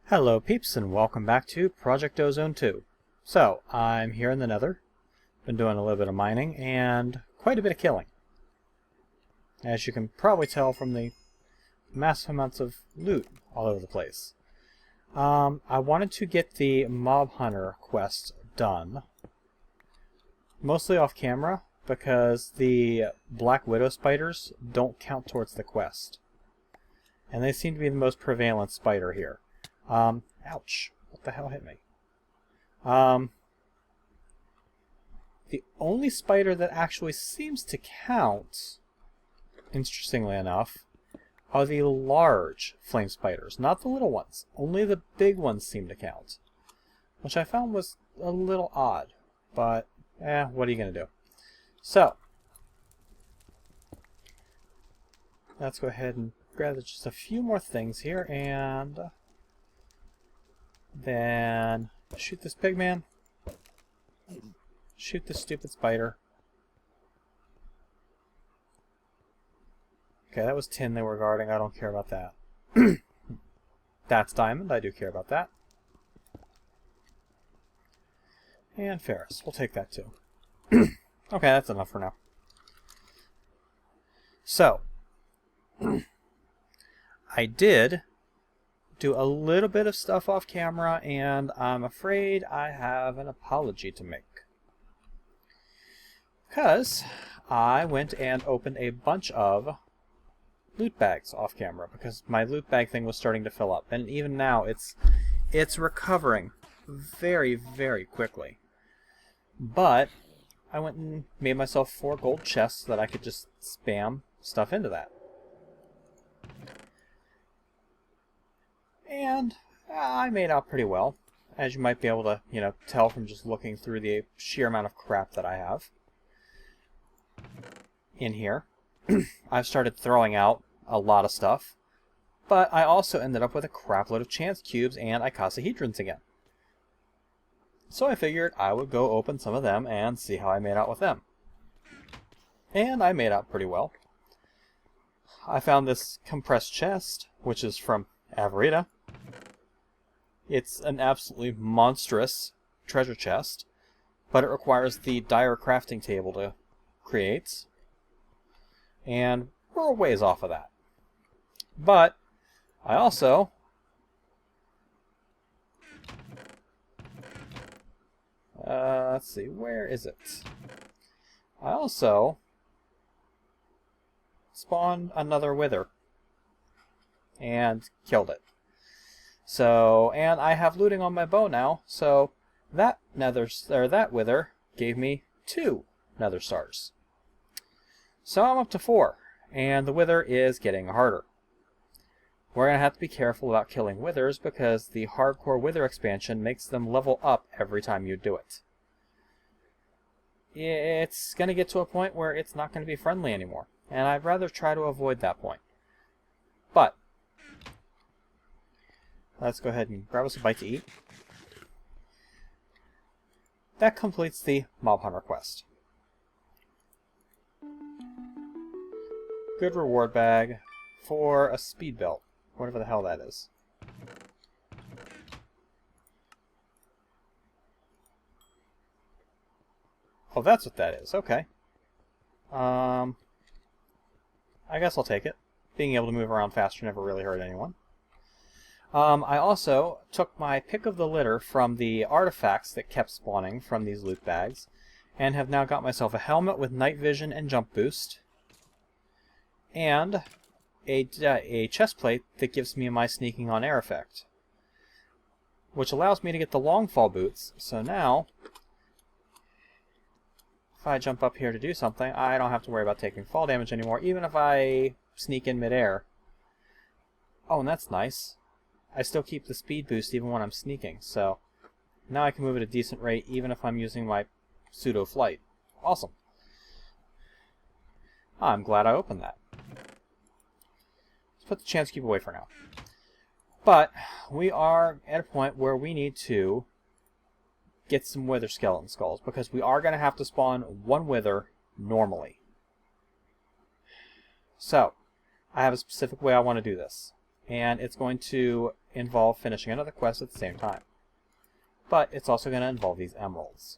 Hello peeps and welcome back to Project Ozone 2. So, I'm here in the Nether, been doing a little bit of mining and quite a bit of killing. As you can probably tell from the massive amounts of loot all over the place. I wanted to get the Mob Hunter quest done, mostly off camera because the Black Widow spiders don't count towards the quest. And they seem to be the most prevalent spider here. Ouch. What the hell hit me? The only spider that actually seems to count, interestingly enough, are the large flame spiders. Not the little ones. Only the big ones seem to count. Which I found was a little odd. But, what are you going to do? So, let's go ahead and grab just a few more things here and then shoot this pig man. Shoot this stupid spider. Okay, that was tin they were guarding. I don't care about that. That's diamond. I do care about that. And ferrous. We'll take that too. Okay, that's enough for now. So, I did do a little bit of stuff off camera, and I'm afraid I have an apology to make. Because I went and opened a bunch of loot bags off camera, because my loot bag thing was starting to fill up. And even now, it's recovering very, very quickly. But I went and made myself 4 gold chests so that I could just spam stuff into that. And I made out pretty well, as you might be able to, tell from just looking through the sheer amount of crap that I have in here. I've started throwing out a lot of stuff, but I also ended up with a crap load of chance cubes and icosahedrons again. So I figured I would go open some of them and see how I made out with them. And I made out pretty well. I found this compressed chest, which is from Averita. It's an absolutely monstrous treasure chest, but it requires the dire crafting table to create, and we're a ways off of that. But I also let's see, where is it? I also spawned another wither and killed it. So, and I have looting on my bow now, so that that wither gave me 2 nether stars. So I'm up to 4, and the wither is getting harder. We're going to have to be careful about killing withers because the hardcore wither expansion makes them level up every time you do it. It's going to get to a point where it's not going to be friendly anymore, and I'd rather try to avoid that point. But let's go ahead and grab us a bite to eat. That completes the Mob Hunter quest. Good reward bag for a speed belt, whatever the hell that is. Oh, that's what that is. Okay. I guess I'll take it. Being able to move around faster never really hurt anyone. I also took my pick of the litter from the artifacts that kept spawning from these loot bags, and have now got myself a helmet with night vision and jump boost, and a chest plate that gives me my sneaking on air effect, which allows me to get the long fall boots. So now, if I jump up here to do something, I don't have to worry about taking fall damage anymore, even if I sneak in midair. Oh, and that's nice. I still keep the speed boost even when I'm sneaking, so now I can move at a decent rate even if I'm using my pseudo flight. Awesome. I'm glad I opened that. Let's put the chance cube away for now. But we are at a point where we need to get some wither skeleton skulls, because we are going to have to spawn 1 wither normally. So I have a specific way I want to do this. And it's going to involve finishing another quest at the same time. But it's also going to involve these emeralds.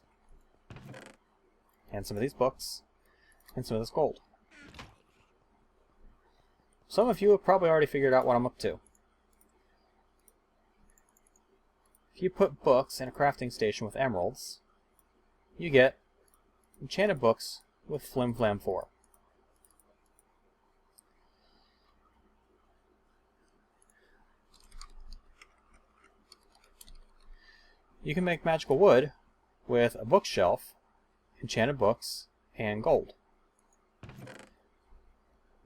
And some of these books. And some of this gold. Some of you have probably already figured out what I'm up to. If you put books in a crafting station with emeralds, you get enchanted books with Flim Flam 4. You can make magical wood with a bookshelf, enchanted books, and gold.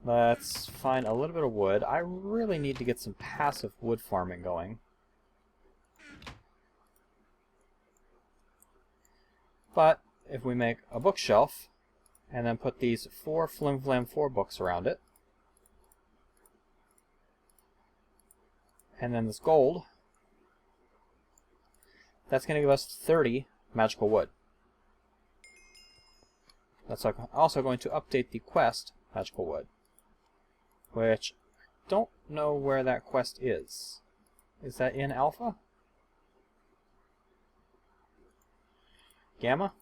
Let's find a little bit of wood. I really need to get some passive wood farming going. But if we make a bookshelf and then put these 4 Flim Flam 4 books around it, and then this gold, that's going to give us 30 magical wood. That's also going to update the quest magical wood, which I don't know where that quest is. Is that in alpha? Gamma?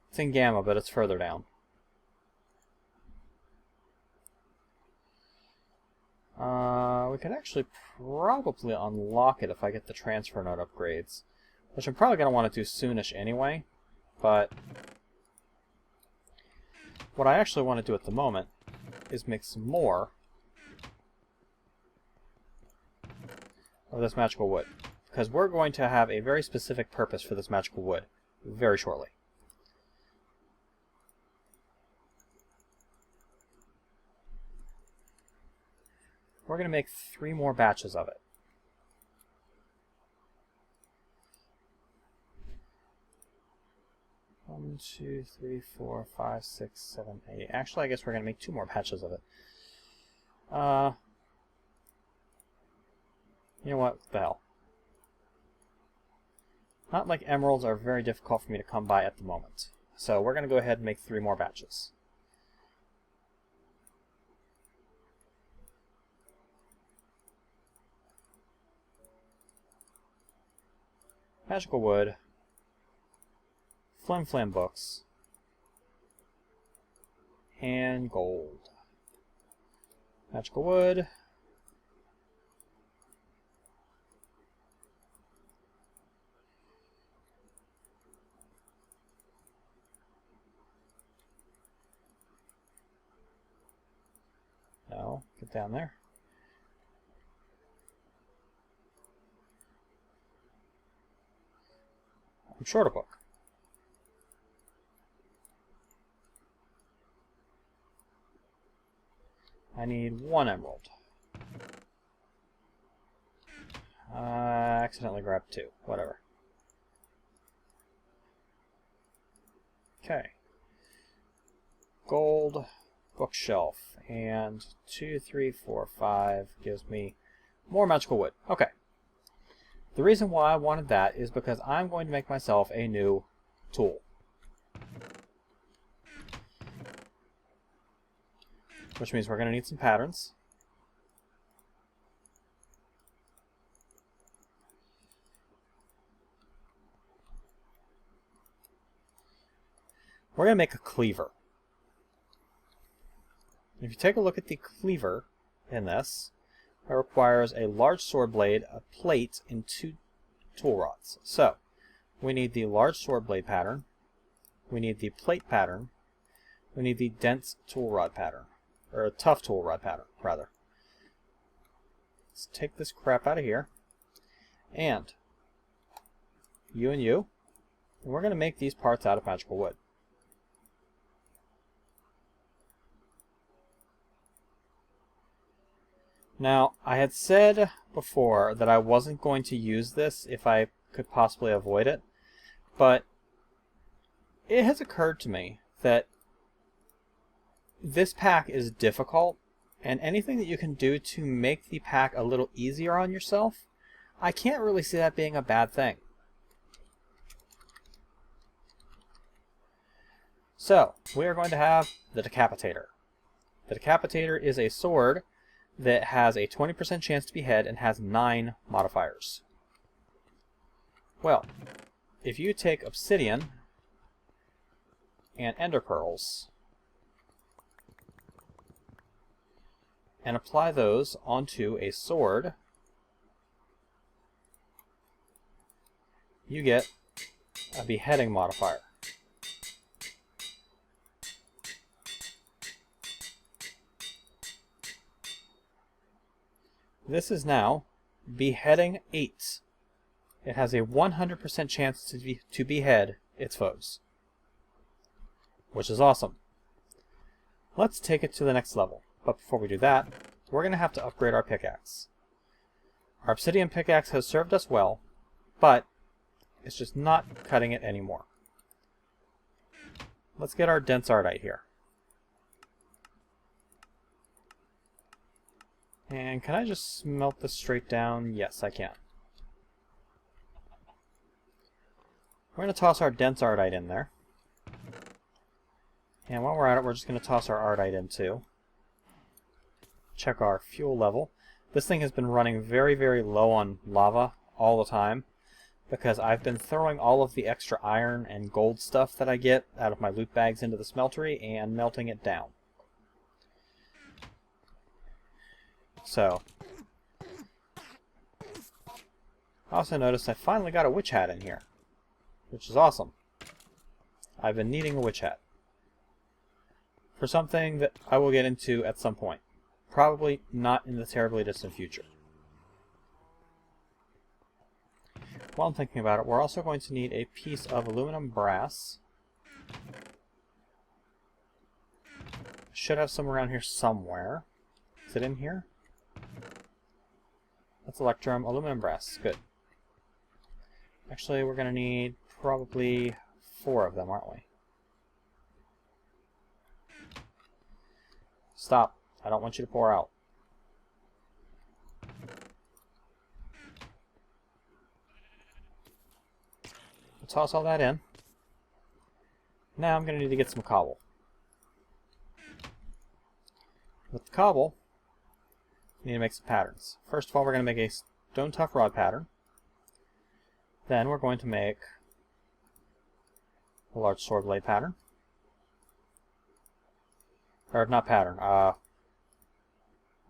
It's in Gamma, but it's further down. We could actually probably unlock it if I get the transfer node upgrades, which I'm probably going to want to do soonish anyway, but what I actually want to do at the moment is make some more of this magical wood, because we're going to have a very specific purpose for this magical wood very shortly. We're going to make 3 more batches of it. One, 2, 3, 4, 5, 6, 7, 8. Actually, I guess we're going to make 2 more batches of it. You know what? What the hell? Not like emeralds are very difficult for me to come by at the moment. So we're going to go ahead and make 3 more batches. Magical wood, Flim Flam books, and gold. Magical wood, no, get down there. I'm short a book. I need 1 emerald. I accidentally grabbed 2. Whatever. Okay. Gold bookshelf. And 2, 3, 4, 5 gives me more magical wood. Okay. The reason why I wanted that is because I'm going to make myself a new tool. Which means we're going to need some patterns. We're going to make a cleaver. If you take a look at the cleaver in this, it requires a large sword blade, a plate, and 2 tool rods. So, we need the large sword blade pattern, we need the plate pattern, we need the dense tool rod pattern, or a tough tool rod pattern, rather. Let's take this crap out of here, and you and you, and we're going to make these parts out of magical wood. Now, I had said before that I wasn't going to use this if I could possibly avoid it, but it has occurred to me that this pack is difficult, and anything that you can do to make the pack a little easier on yourself, I can't really see that being a bad thing. So, we are going to have the Decapitator. The Decapitator is a sword that has a 20% chance to behead and has 9 modifiers. Well, if you take obsidian and ender pearls and apply those onto a sword, you get a beheading modifier. This is now beheading 8. It has a 100% chance to behead its foes, which is awesome. Let's take it to the next level. But before we do that, we're going to have to upgrade our pickaxe. Our obsidian pickaxe has served us well, but it's just not cutting it anymore. Let's get our dense ardite here. And can I just smelt this straight down? Yes, I can. We're going to toss our dense ardite in there. And while we're at it, we're just going to toss our ardite in too. Check our fuel level. This thing has been running very, very low on lava all the time because I've been throwing all of the extra iron and gold stuff that I get out of my loot bags into the smeltery and melting it down. So, I also noticed I finally got a witch hat in here, which is awesome. I've been needing a witch hat for something that I will get into at some point. Probably not in the terribly distant future. While I'm thinking about it, we're also going to need a piece of aluminum brass. Should have some around here somewhere. Is it in here? That's electrum, aluminum, brass. Good. Actually, we're going to need probably 4 of them, aren't we? Stop. I don't want you to pour out. We'll toss all that in. Now I'm going to need to get some cobble. With the cobble, we need to make some patterns. First of all, we're going to make a stone tough rod pattern. Then we're going to make a large sword blade pattern. Or not pattern,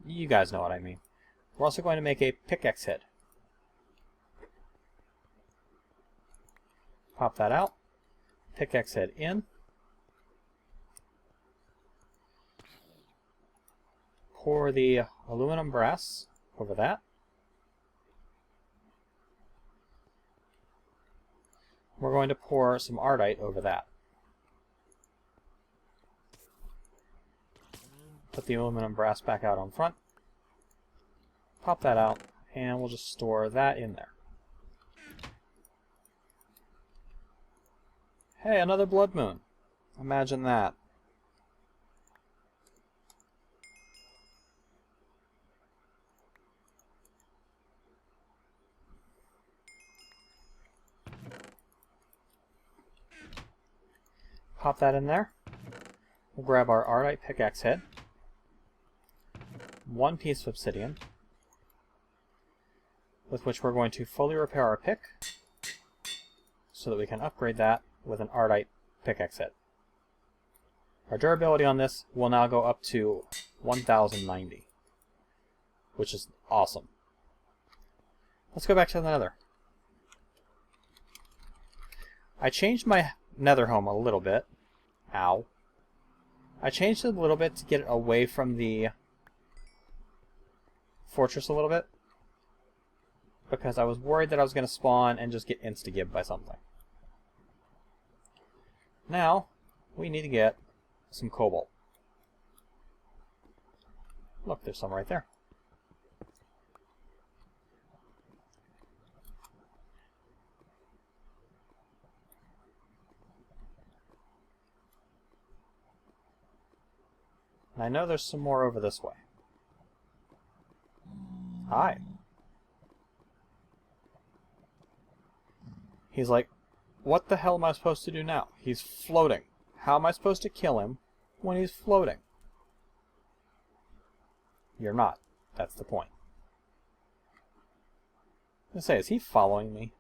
you guys know what I mean. We're also going to make a pickaxe head. Pop that out. Pickaxe head in. Pour the aluminum brass over that. We're going to pour some ardite over that. Put the aluminum brass back out on front. Pop that out, and we'll just store that in there. Hey, another blood moon. Imagine that. Pop that in there. We'll grab our ardite pickaxe head. 1 piece of obsidian, with which we're going to fully repair our pick so that we can upgrade that with an ardite pickaxe head. Our durability on this will now go up to 1090, which is awesome. Let's go back to the nether. I changed my nether home a little bit. Ow. I changed it a little bit to get it away from the fortress a little bit, because I was worried that I was going to spawn and just get insta-gibbed by something. Now, we need to get some cobalt. Look, there's some right there. And I know there's some more over this way. Hi. He's like, what the hell am I supposed to do now? He's floating. How am I supposed to kill him when he's floating? You're not. That's the point. I was gonna say, is he following me?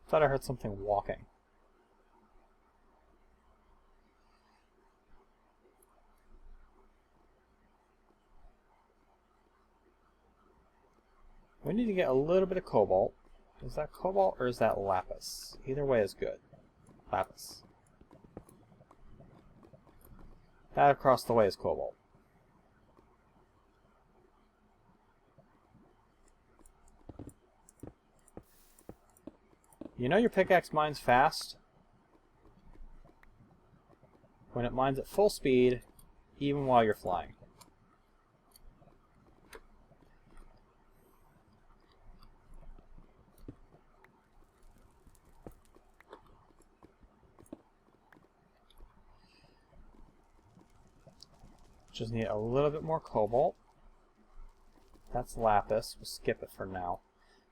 Thought I heard something walking. We need to get a little bit of cobalt. Is that cobalt or is that lapis? Either way is good. Lapis. That across the way is cobalt. You know your pickaxe mines fast when it mines at full speed, even while you're flying. Just need a little bit more cobalt. That's lapis. We'll skip it for now.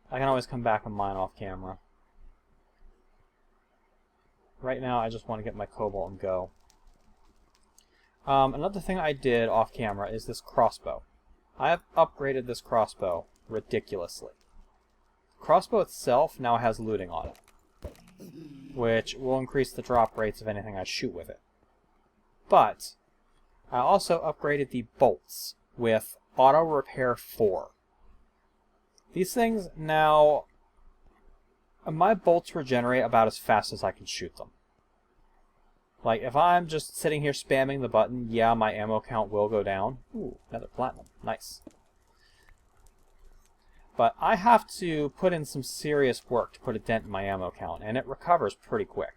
I can always come back and mine off camera. Right now, I just want to get my cobalt and go. Another thing I did off camera is this crossbow. I have upgraded this crossbow ridiculously. The crossbow itself now has looting on it, which will increase the drop rates of anything I shoot with it. But I also upgraded the bolts with Auto Repair 4. These things now, my bolts regenerate about as fast as I can shoot them. Like, if I'm just sitting here spamming the button, yeah, my ammo count will go down. Ooh, another platinum. Nice. But I have to put in some serious work to put a dent in my ammo count, and it recovers pretty quick.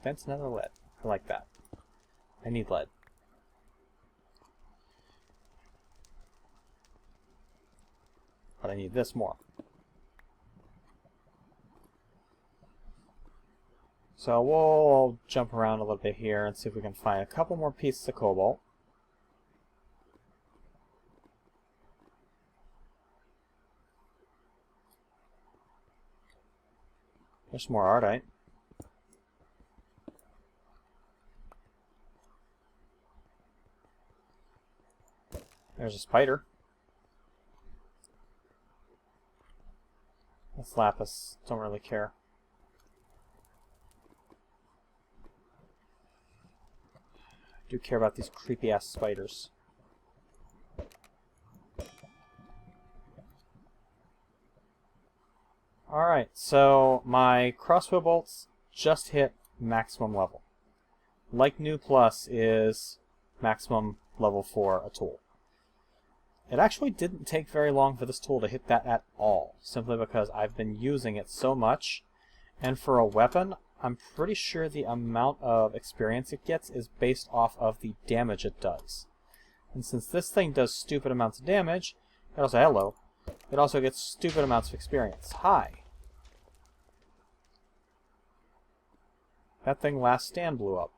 That's another lead. I like that. I need lead. But I need this more. So we'll jump around a little bit here and see if we can find a couple more pieces of cobalt. There's more ardite. There's a spider. That's lapis. Don't really care. I do care about these creepy ass spiders. Alright, so my crossbow bolts just hit maximum level. Like New Plus is maximum level for a tool. It actually didn't take very long for this tool to hit that at all, simply because I've been using it so much, and for a weapon, I'm pretty sure the amount of experience it gets is based off of the damage it does. And since this thing does stupid amounts of damage, it also gets stupid amounts of experience. Hi! That thing last stand blew up.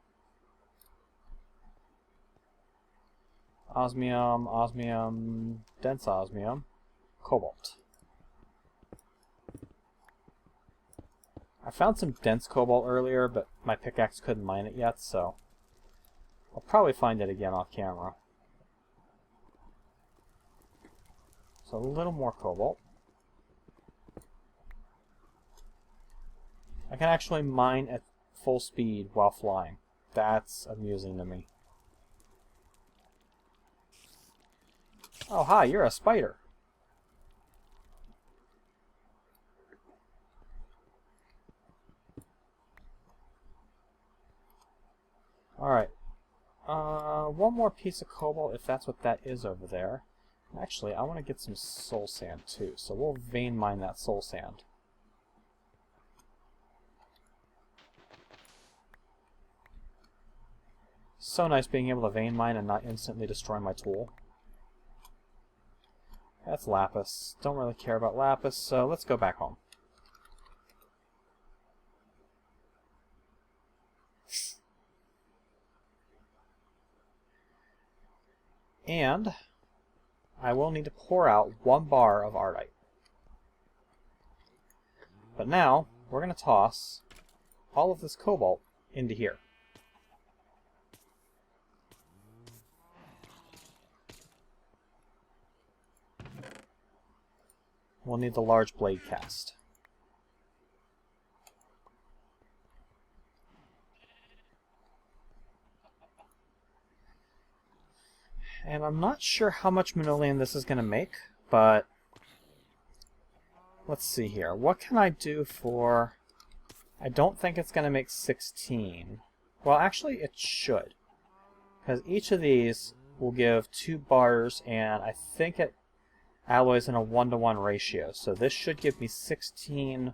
Osmium, osmium, dense osmium, cobalt. I found some dense cobalt earlier, but my pickaxe couldn't mine it yet, so I'll probably find it again off camera. So a little more cobalt. I can actually mine at full speed while flying. That's amusing to me. Oh, hi, you're a spider. Alright. One more piece of cobalt, if that's what that is over there. Actually, I want to get some soul sand too, so we'll vein mine that soul sand. So nice being able to vein mine and not instantly destroy my tool. That's lapis. Don't really care about lapis, so let's go back home. And I will need to pour out 1 bar of ardite. But now, we're going to toss all of this cobalt into here. we'll need the large blade cast. And I'm not sure how much minoleum this is going to make, but let's see here. What can I do for... I don't think it's going to make 16. Well, actually, it should. Because each of these will give 2 bars, and I think it alloys in a 1-to-1 ratio. So this should give me 16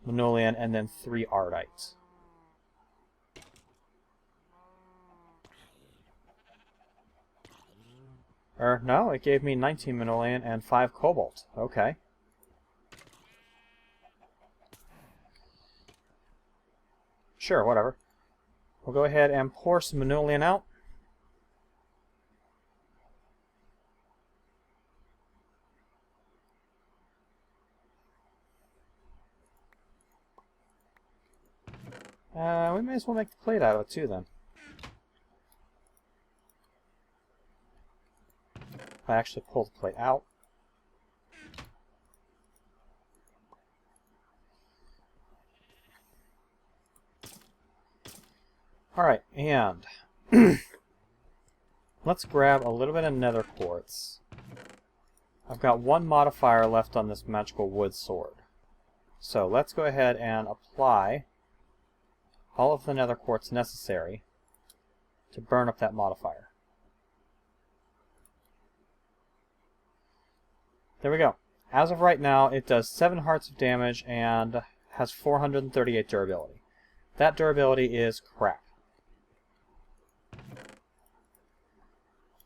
minoleum and then 3 ardite. No, it gave me 19 minoleum and 5 cobalt. Okay. Sure, whatever. We'll go ahead and pour some minoleum out. We may as well make the plate out of it too, then. If I actually pull the plate out. Alright, and let's grab a little bit of nether quartz. I've got 1 modifier left on this magical wood sword. So let's go ahead and apply all of the nether quartz necessary to burn up that modifier. There we go. As of right now, it does 7 hearts of damage and has 438 durability. That durability is crap.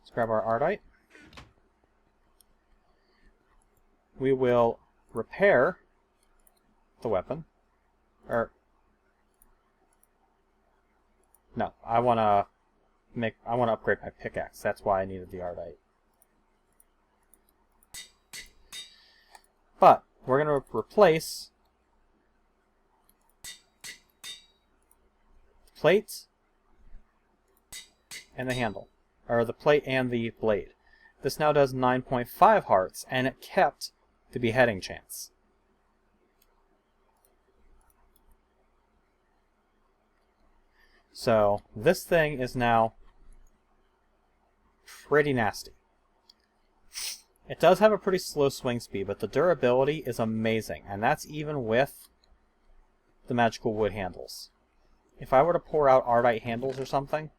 Let's grab our ardite. We will repair the weapon. No, I want to upgrade my pickaxe. That's why I needed the ardite. But we're going to replace the plate and the handle, or the plate and the blade. This now does 9.5 hearts, and it kept the beheading chance. So this thing is now pretty nasty. It does have a pretty slow swing speed, but the durability is amazing, and that's even with the magical wood handles. If I were to pour out ardite handles or something,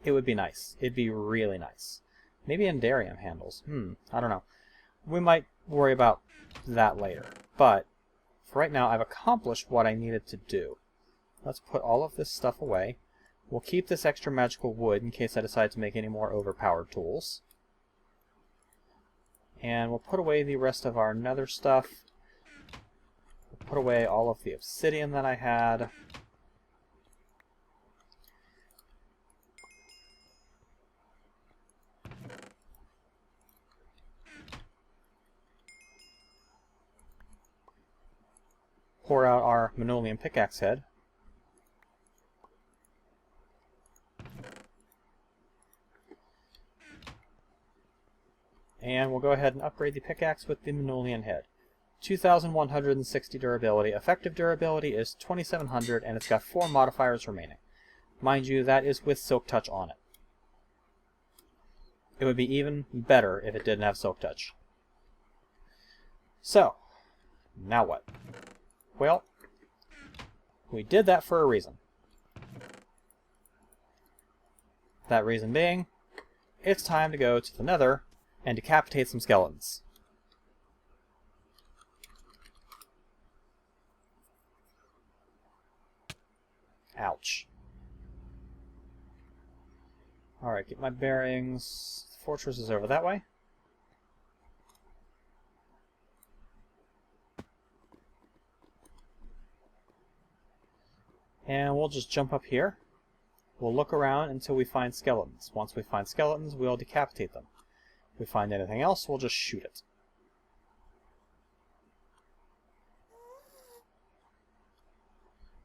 it would be nice. It'd be really nice. Maybe Endarium handles. I don't know. We might worry about that later. But for right now, I've accomplished what I needed to do. Let's put all of this stuff away. We'll keep this extra magical wood in case I decide to make any more overpowered tools. And we'll put away the rest of our nether stuff. We'll put away all of the obsidian that I had. Pour out our minoleum pickaxe head. And we'll go ahead and upgrade the pickaxe with the minoleum head. 2,160 durability. Effective durability is 2,700, and it's got 4 modifiers remaining. Mind you, that is with Silk Touch on it. It would be even better if it didn't have Silk Touch. So, now what? Well, we did that for a reason. That reason being, it's time to go to the Nether and decapitate some skeletons. Ouch. Alright, get my bearings. The fortress is over that way. And we'll just jump up here. We'll look around until we find skeletons. Once we find skeletons, we'll decapitate them. If we find anything else, we'll just shoot it.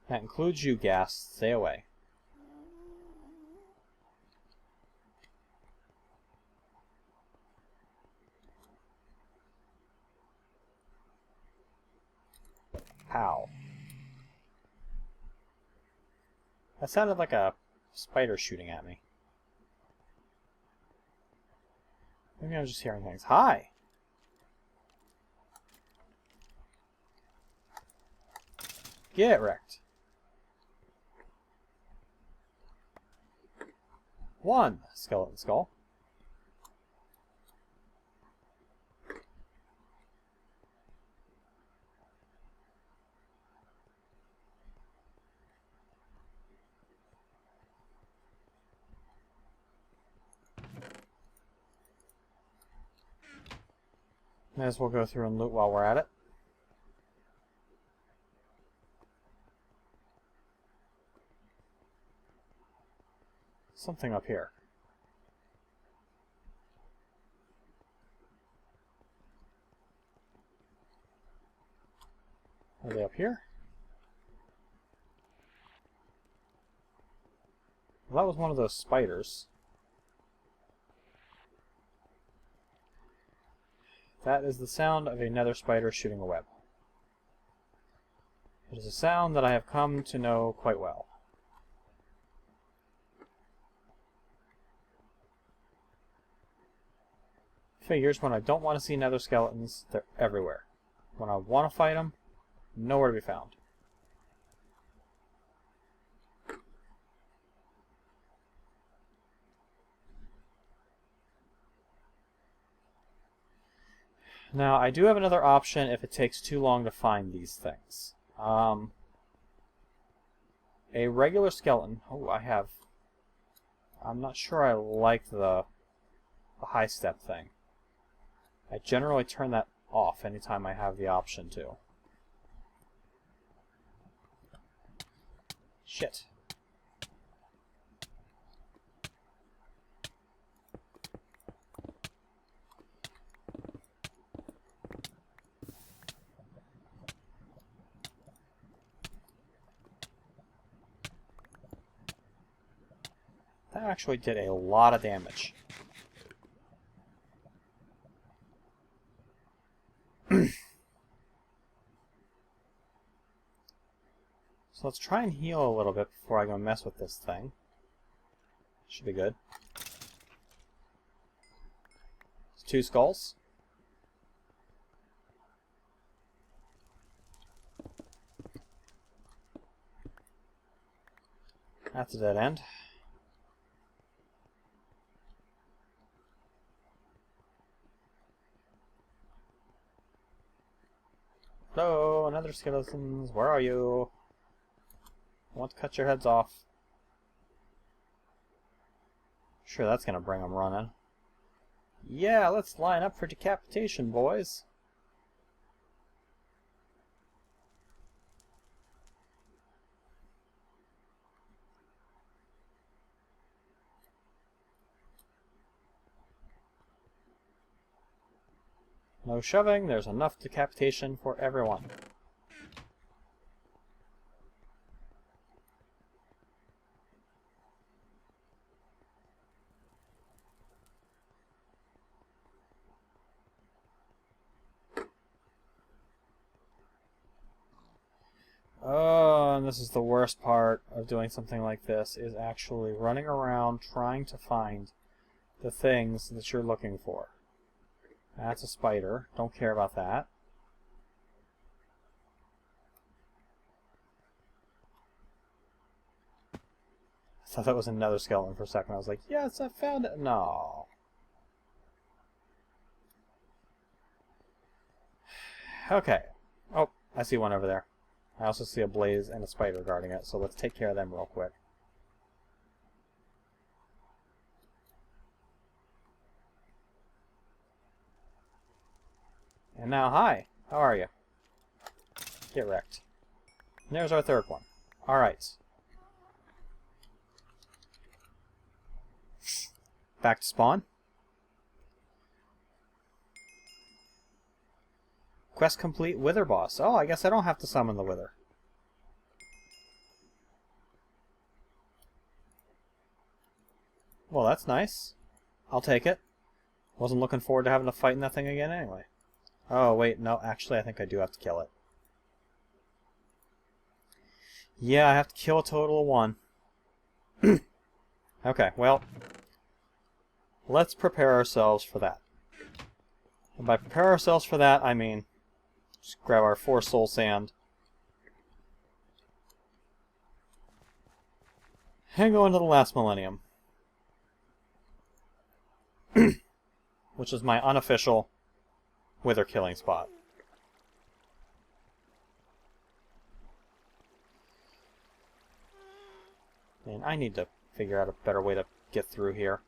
That includes you, Ghast. Stay away. Pow. That sounded like a spider shooting at me. Maybe I'm just hearing things. Hi! Get wrecked. 1 skeleton skull. May as well go through and loot while we're at it. Something up here. Are they up here? Well, that was one of those spiders. That is the sound of a nether spider shooting a web. It is a sound that I have come to know quite well. Figures, when I don't want to see nether skeletons, they're everywhere. When I want to fight them, nowhere to be found. Now, I do have another option if it takes too long to find these things. A regular skeleton. Oh, I'm not sure I like the high step thing. I generally turn that off anytime I have the option to. Shit. That actually did a lot of damage. So let's try and heal a little bit before I go mess with this thing. Should be good. It's 2 skulls. That's a dead end. Hello, another skeletons. Where are you? I want to cut your heads off. Sure, that's gonna bring them running. Yeah, let's line up for decapitation, boys. No shoving, there's enough decapitation for everyone. Oh, and this is the worst part of doing something like this, is actually running around trying to find the things that you're looking for. That's a spider. Don't care about that. I thought that was another skeleton for a second. I was like, yes, I found it. No. Okay. Oh, I see one over there. I also see a blaze and a spider guarding it, so let's take care of them real quick. And now, hi. How are you? Get wrecked. And there's our third one. Alright. Back to spawn. Quest complete, Wither boss. Oh, I guess I don't have to summon the Wither. Well, that's nice. I'll take it. Wasn't looking forward to having to fight in that thing again anyway. Oh, wait, no, actually I think I do have to kill it. Yeah, I have to kill a total of 1. Okay, well, let's prepare ourselves for that. And by prepare ourselves for that, I mean just grab our 4 soul sand and go into the last millennium, which is my unofficial wither killing spot. And I need to figure out a better way to get through here.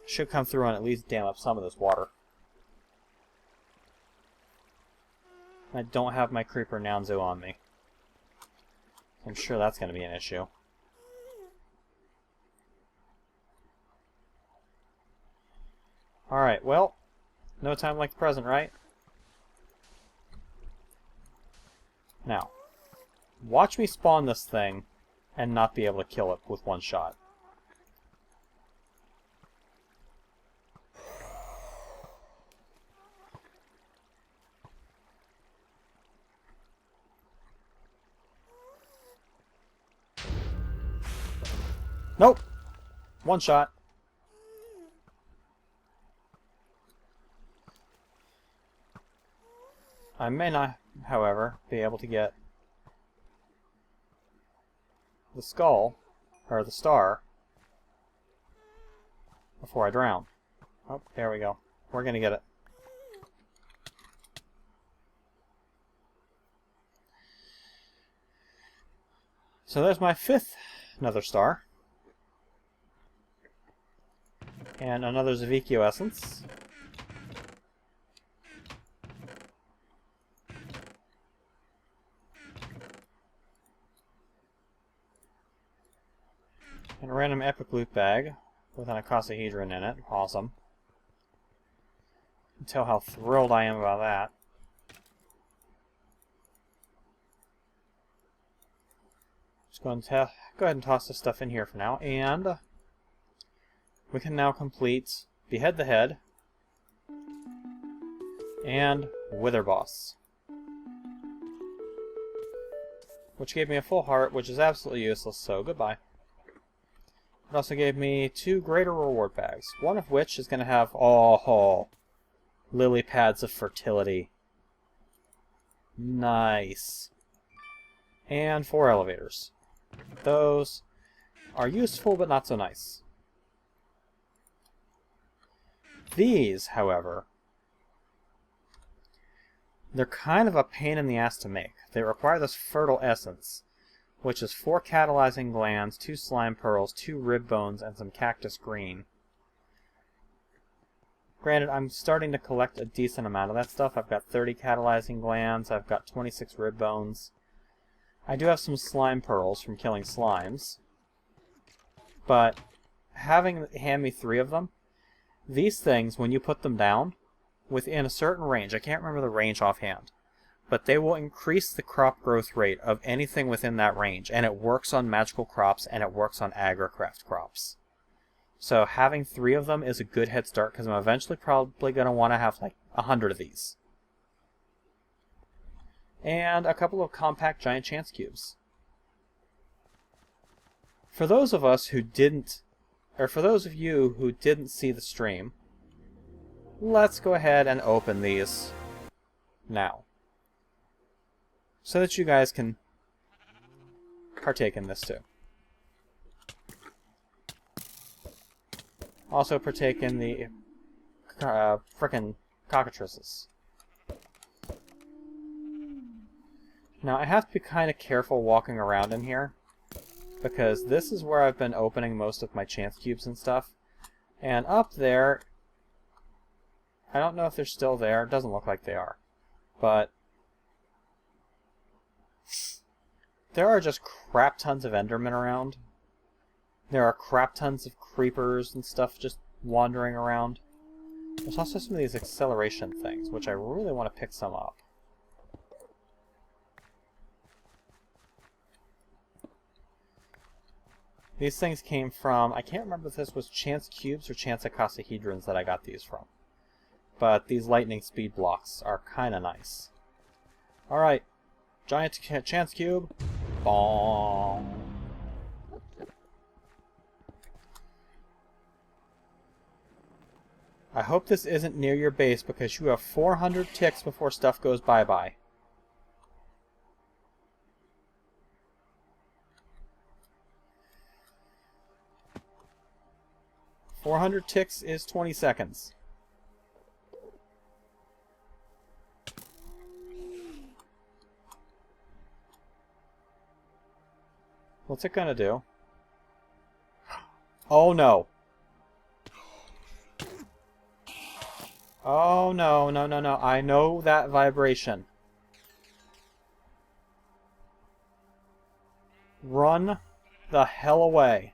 Should come through and at least dam up some of this water. I don't have my creeper Nounzo on me. I'm sure that's going to be an issue. Alright, well, no time like the present, right? Now, watch me spawn this thing and not be able to kill it with 1 shot. Nope! 1 shot. I may not, however, be able to get the skull, or the star, before I drown. Oh, there we go. We're gonna get it. So there's my 5th nether star. And another Zavekio essence. And a random epic loot bag with an icosahedron in it. Awesome. You can tell how thrilled I am about that. Just going to go ahead and toss this stuff in here for now. And we can now complete Behead the Head and Wither Boss, which gave me a full heart, which is absolutely useless, so goodbye. It also gave me 2 greater reward bags, one of which is going to have, lily pads of fertility. Nice. And 4 elevators. Those are useful, but not so nice. These, however, they're kind of a pain in the ass to make. They require this fertile essence, which is 4 catalyzing glands, 2 slime pearls, 2 rib bones, and some cactus green. Granted, I'm starting to collect a decent amount of that stuff. I've got 30 catalyzing glands, I've got 26 rib bones. I do have some slime pearls from killing slimes. But having hand me 3 of them, these things, when you put them down, within a certain range, I can't remember the range offhand, but they will increase the crop growth rate of anything within that range, and it works on magical crops, and it works on agricraft crops. So having 3 of them is a good head start, because I'm eventually probably going to want to have like 100 of these. And a couple of compact giant chance cubes. For those of us who didn't, or for those of you who didn't see the stream, let's go ahead and open these now, so that you guys can partake in this too. Also partake in the frickin' cockatrices. Now I have to be kind of careful walking around in here, because this is where I've been opening most of my chance cubes and stuff. And up there, I don't know if they're still there. It doesn't look like they are. But there are just crap tons of Endermen around. There are crap tons of creepers and stuff just wandering around. There's also some of these acceleration things, which I really want to pick some up. These things came from, I can't remember if this was chance cubes or chance icosahedrons that I got these from. But these lightning speed blocks are kind of nice. Alright, giant chance cube, Bong. I hope this isn't near your base because you have 400 ticks before stuff goes bye-bye. "400 ticks is 20 seconds. What's it gonna do? Oh no. Oh no, no, no, no. I know that vibration. Run the hell away.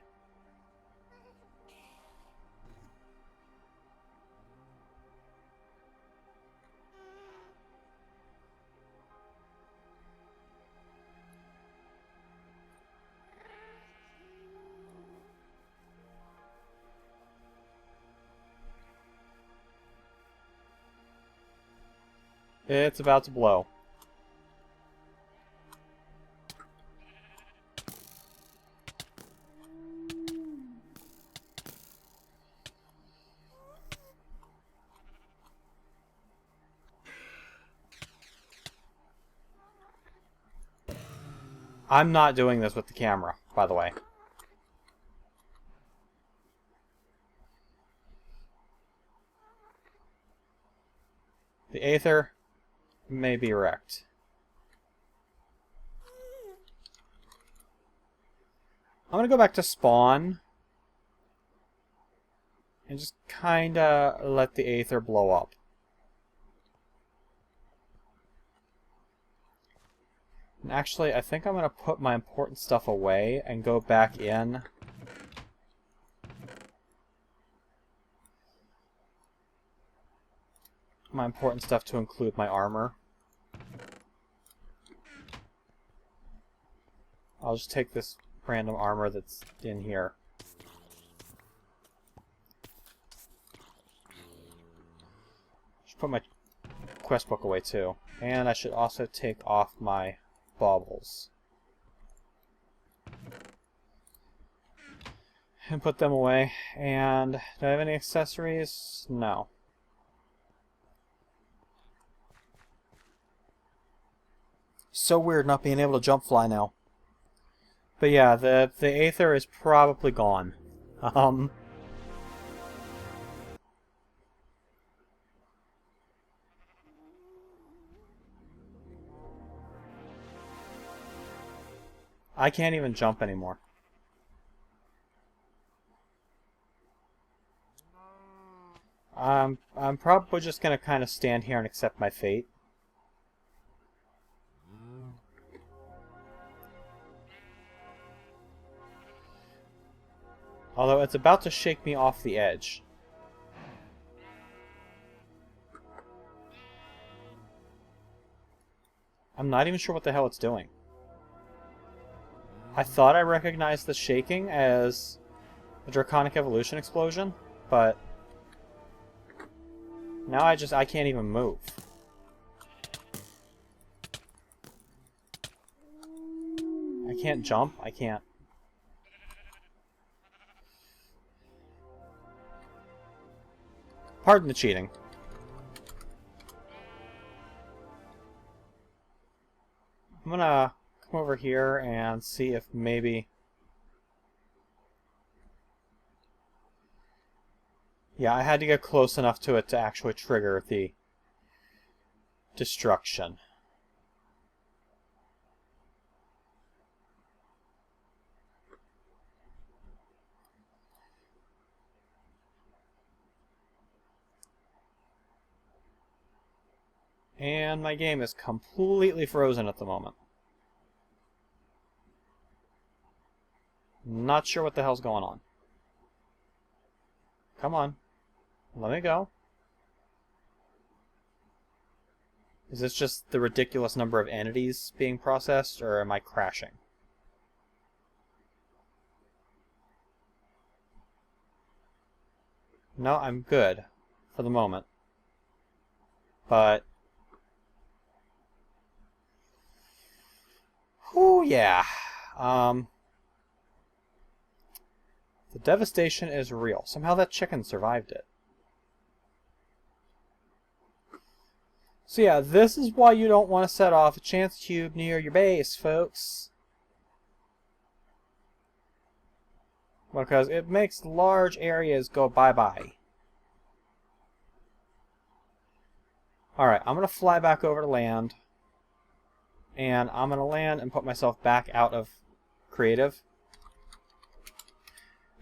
It's about to blow. I'm not doing this with the camera, by the way. The Aether may be wrecked. I'm gonna go back to spawn and just kinda let the Aether blow up. And actually, I think I'm gonna put my important stuff away and go back in. My important stuff to include my armor. I'll just take this random armor that's in here. Should put my quest book away too. And I should also take off my baubles. And put them away. And do I have any accessories? No. So weird not being able to jump fly now. But yeah, the Aether is probably gone. I can't even jump anymore. I'm probably just gonna kind of stand here and accept my fate. Although it's about to shake me off the edge. I'm not even sure what the hell it's doing. I thought I recognized the shaking as a Draconic Evolution explosion, but now I can't even move. I can't jump, I can't. Pardon the cheating. I'm gonna come over here and see if maybe... Yeah, I had to get close enough to it to actually trigger the destruction. And my game is completely frozen at the moment. Not sure what the hell's going on. Come on. Let me go. Is this just the ridiculous number of entities being processed, or am I crashing? No, I'm good. For the moment. But... Oh yeah. The devastation is real. Somehow that chicken survived it. So yeah, this is why you don't want to set off a chance cube near your base, folks. Because it makes large areas go bye-bye. Alright, I'm going to fly back over to land. And I'm going to land and put myself back out of creative.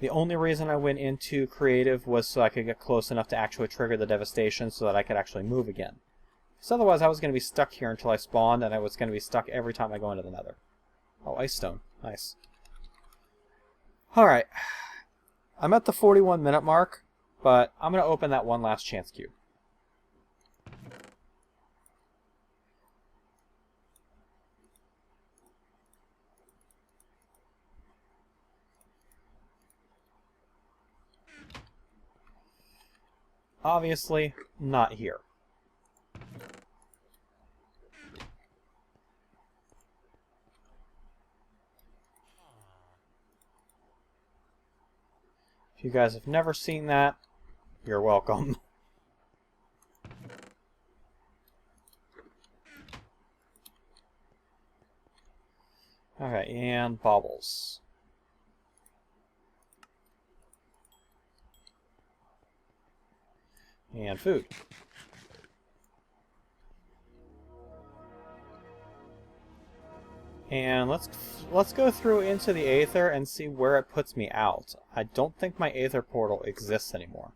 The only reason I went into creative was so I could get close enough to actually trigger the devastation so that I could actually move again. Because otherwise I was going to be stuck here until I spawned, and I was going to be stuck every time I go into the nether. Oh, ice stone. Nice. Alright. I'm at the 41-minute mark, but I'm going to open that one last chance cube. Obviously, not here. If you guys have never seen that, you're welcome. Okay, and baubles. And food. And let's go through into the Aether and see where it puts me out. I don't think my Aether portal exists anymore.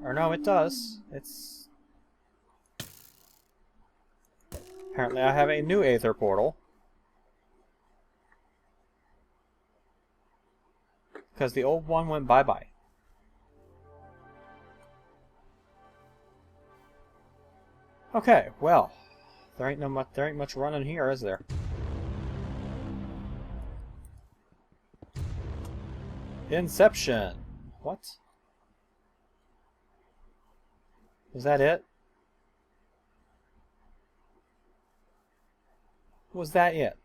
Or no, it does. It's... Apparently I have a new Aether portal. Because the old one went bye-bye. Okay, well, there ain't much running here, is there? Inception. What? Was that it? Was that it?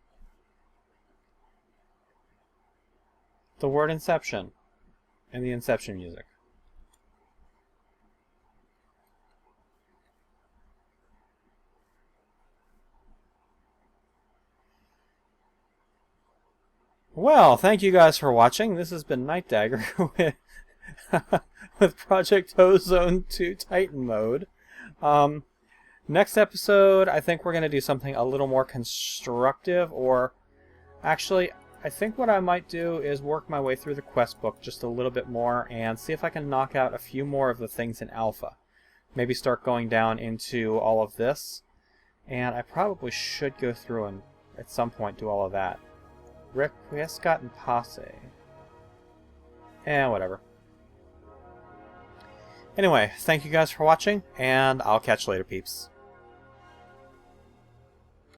The word Inception and the Inception music. Well, thank you guys for watching. This has been Night Dagger with, with Project Ozone 2 Titan mode. Next episode, I think we're going to do something a little more constructive, or actually, I think what I might do is work my way through the quest book just a little bit more and see if I can knock out a few more of the things in Alpha. Maybe start going down into all of this, and I probably should go through and at some point do all of that. Rick, Prescott, and Passe. Whatever. Anyway, thank you guys for watching, and I'll catch you later, peeps.